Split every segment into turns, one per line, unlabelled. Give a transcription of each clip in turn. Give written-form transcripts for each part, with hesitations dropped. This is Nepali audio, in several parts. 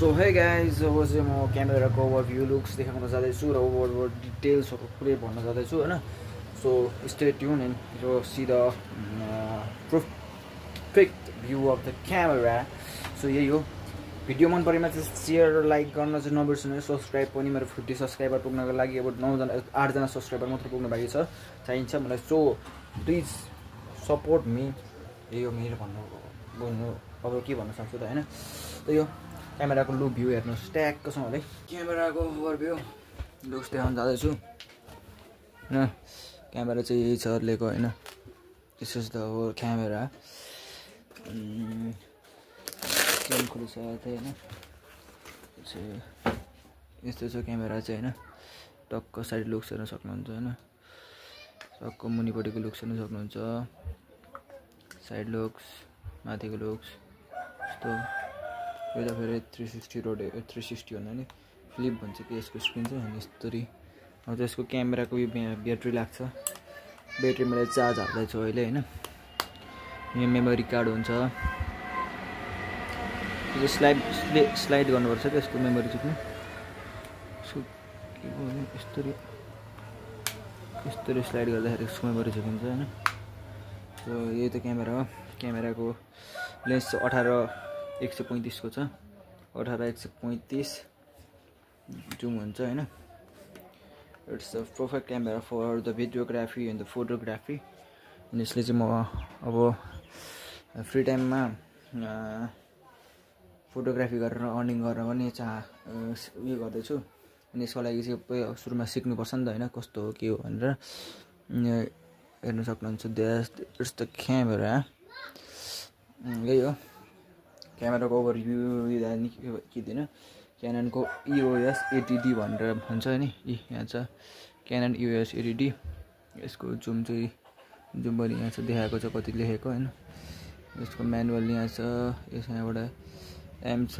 So hey guys, अब चाहिँ म क्यामेराको ओभरभ्यू लुक्स देखाउन जाँदैछु र ओभर डिटेल्सहरु पुरै भन्न जाँदैछु हैन। So stay tune and you see the perfect view of the camera. So यही हो। भिडियो मन परेमा चाहिँ शेयर र लाइक गर्न चाहिँ नबिर्सनु। सब्स्क्राइब पनि मेरो 50 सब्स्क्राइबर पुग्नको लागि अब 8 जना सब्स्क्राइबर मात्र पुग्नु बाँकी छ चाहिन्छ मलाई। So please support me. यही हो मेरो भन्नु अब के भन्न सक्छु त हैन। त्यही हो क्यामेराको लुक भ्यू हेर्नुस् ट्याक्कसँगले क्यामेराको ओभरभ्यू लुक्स देखाउन जाँदैछु हैन। क्यामेरा चाहिँ यही छ लेको हैन। This is the whole camera. केम खुलिसकेको थियो हैन। यस्तो छ क्यामेरा चाहिँ हैन। टक्क साइड लुक्स हेर्न सक्नुहुन्छ हैन। टक्क मुनिपट्टिको लुक्स हेर्न सक्नुहुन्छ। साइड लुक्स, माथिको लुक्स यस्तो। यो त फेरि 360 रोड 360 भन्दा नि फ्लिप भन्छ कि यसको स्क्रिन चाहिँ अनि यस्तरी। अब त्यसको क्यामेराको यो ब्याट्री लाग्छ। ब्याट्री मैले चार्ज हाल्दैछु अहिले हैन। यो मेमोरी कार्ड हुन्छ। यो स्लाइड गर्नुपर्छ त्यसको मेमोरी चाहिँ यसको के हो भने यस्तरी स्लाइड गर्दाखेरि यसको मेमोरी झिकिन्छ हैन। सो यही त क्यामेरा हो। क्यामेराको लेन्स 18-135 को छ। 18-135 जुम हुन्छ हैन। It's the perfect camera for the videography and the photography. अनि यसले चाहिँ म अब फ्री टाइममा फोटोग्राफी गरेर अर्निङ गर्न पनि उयो गर्दैछु। अनि यसको लागि चाहिँ सुरुमा सिक्नुपर्छ नि त हैन कस्तो हो के हो भनेर हेर्न सक्नुहुन्छ। It's the camera. यही हो क्यामेराको ओभरभ्यू के दिन क्याननको EOS 80D भनेर भन्छ नि। यहाँ छ क्यानन EOS 80D। यसको जुम चाहिँ जुम पनि यहाँ छ देखाएको छ कति लेखेको हैन। यसको म्यानुअल यहाँ छ। यहाँबाट M छ,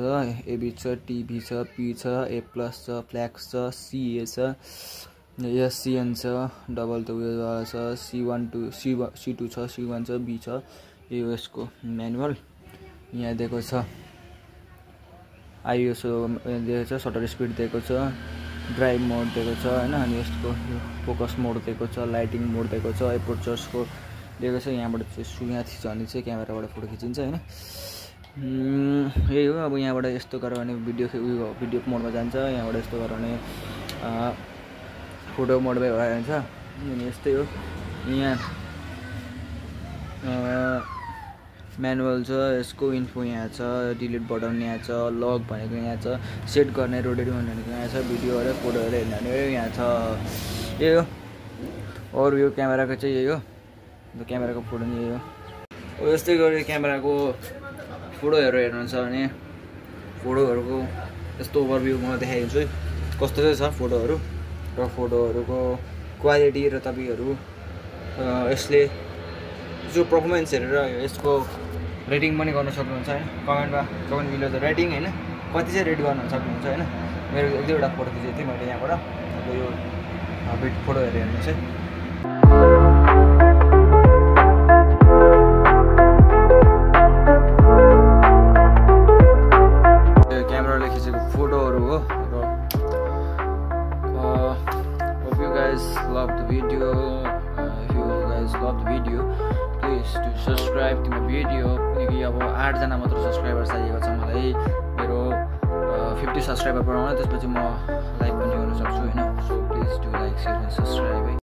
AB छ, TB छ, P छ, A+ छ, फ्ल्याक्स छ, CA छ, SCN छ, डबल त उयो छ, C1 to C2 छ, C1 छ, B छ। यो यसको म्यानुअल यहाँ दिएको छ। ISO दिएको छ, सटर स्पिड दिएको छ, ड्राइभ मोड दिएको छ हैन। अनि यसको फोकस मोड दिएको छ, लाइटिङ मोड दिएको छ, एपर्चर्सको दिएको छ। यहाँबाट चाहिँ यहाँ थिच्छ भने चाहिँ क्यामेराबाट फोटो खिचिन्छ हैन। यही हो। अब यहाँबाट यस्तो गरेर भने भिडियो मोडमा जान्छ। यहाँबाट यस्तो गरेर भने फोटो मोडमा भइहाल्छ। अनि यस्तै हो। यहाँ म्यानुअल छ। यसको इन्फो यहाँ छ। डिलिट बटन यहाँ छ। लग भनेको यहाँ छ। सेट गर्ने रोटेट भनेको यहाँ छ। भिडियो र फोटोहरू हेर्ने भनेको यहाँ छ। यही हो। अरू यो क्यामेराको चाहिँ यही हो। क्यामेराको फोटो नि यही हो। अब यस्तै गरी क्यामेराको फोटोहरू हेर्नुहुन्छ भने फोटोहरूको यस्तो ओभरभ्यू म देखाइदिन्छु कस्तो चाहिँ छ फोटोहरू र फोटोहरूको क्वालिटी र तपाईँहरू यसले जो पर्फर्मेन्स हेरेर यसको रेटिङ पनि गर्न सक्नुहुन्छ हैन। कमेन्ट बिलो द रेटिङ हैन। कति चाहिँ रेट गर्न सक्नुहुन्छ हैन। मेरो एक दुईवटा फोटो खिचेको थिएँ मैले यहाँबाट। अब यो फोटो हेर्नुहोस् है। क्यामेराले खिचेको फोटोहरू हो। र hope you guys love the video. If you guys love the video, please do subscribe to my video. किनकि अब 8 जना मात्र सब्स्क्राइबर चाहिएको छ मलाई मेरो 50 सब्स्क्राइबर बनाउन। त्यसपछि म